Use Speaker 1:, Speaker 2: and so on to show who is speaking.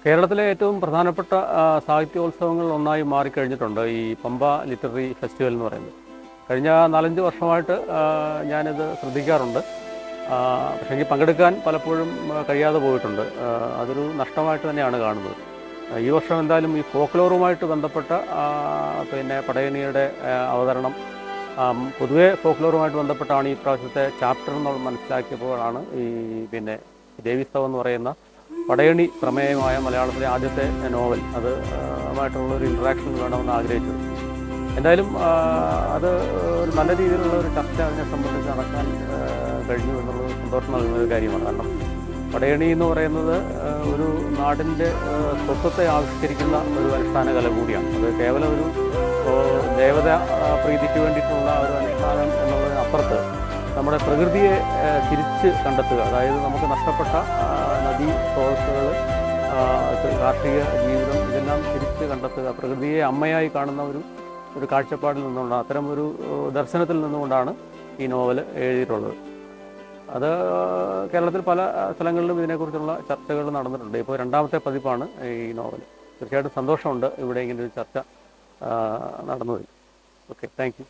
Speaker 1: കേരളത്തിലെ ഏറ്റവും പ്രധാനപ്പെട്ട സാഹിത്യോത്സവങ്ങളിൽ ഒന്നായി മാറിക്കഴിഞ്ഞിട്ടുണ്ട് ഈ പമ്പ ലിറ്റററി ഫെസ്റ്റിവൽ എന്ന് പറയുന്നത്. കഴിഞ്ഞ 4-5 വർഷമായിട്ട് ഞാനിത് ശ്രദ്ധിക്കാറുണ്ട്. പക്ഷേ എനിക്ക് പങ്കെടുക്കാൻ പലപ്പോഴും കഴിയാതെ പോയിട്ടുണ്ട്. അതൊരു നഷ്ടമായിട്ട് തന്നെയാണ് കാണുന്നത്. ഈ വർഷം എന്തായാലും ഈ ഫോക്ലോറുമായിട്ട് ബന്ധപ്പെട്ട പിന്നെ പടയണിയുടെ അവതരണം പൊതുവെ ഫോക്ലോറുമായിട്ട് ബന്ധപ്പെട്ടാണ് ഈ പ്രാവശ്യത്തെ ചാപ്റ്റർ എന്ന് മനസ്സിലാക്കിയപ്പോഴാണ് ഈ പിന്നെ ദേവീസ്തവം എന്ന് പറയുന്ന പടയണി പ്രമേയമായ മലയാളത്തിലെ ആദ്യത്തെ നോവൽ അതുമായിട്ടുള്ളൊരു ഇൻട്രാക്ഷൻ വേണമെന്ന് ആഗ്രഹിച്ചത്. എന്തായാലും അത് ഒരു നല്ല രീതിയിലുള്ള ഒരു ചർച്ച അതിനെ സംബന്ധിച്ച് നടക്കാൻ കഴിഞ്ഞു എന്നുള്ളത് സന്തോഷം നൽകുന്ന ഒരു കാര്യമാണ്. കാരണം പടയണി എന്ന് പറയുന്നത് ഒരു നാടിൻ്റെ സ്വത്വത്തെ ആവിഷ്കരിക്കുന്ന ഒരു അനുഷ്ഠാന കല കൂടിയാണ്. അത് കേവലം ഒരു ദേവത പ്രീതിക്ക് വേണ്ടിയിട്ടുള്ള ഒരു അനുഷ്ഠാനം എന്നുള്ളതിനപ്പുറത്ത് നമ്മുടെ പ്രകൃതിയെ തിരിച്ച് കണ്ടെത്തുക, അതായത് നമുക്ക് നഷ്ടപ്പെട്ട നദീ സ്രോതസ്സുകൾ, കാർഷിക ജീവിതം ഇതെല്ലാം തിരിച്ച് കണ്ടെത്തുക, പ്രകൃതിയെ അമ്മയായി കാണുന്ന ഒരു കാഴ്ചപ്പാടിൽ നിന്നുകൊണ്ട് അത്തരം ഒരു ദർശനത്തിൽ നിന്നുകൊണ്ടാണ് ഈ നോവൽ എഴുതിയിട്ടുള്ളത്. അത് കേരളത്തിൽ പല സ്ഥലങ്ങളിലും ഇതിനെക്കുറിച്ചുള്ള ചർച്ചകൾ നടന്നിട്ടുണ്ട്. ഇപ്പോൾ 2ാമത്തെ പതിപ്പാണ് ഈ നോവൽ. തീർച്ചയായിട്ടും സന്തോഷമുണ്ട് ഇവിടെ ഇങ്ങനൊരു ചർച്ച നടന്നതിൽ. Okay, thank you.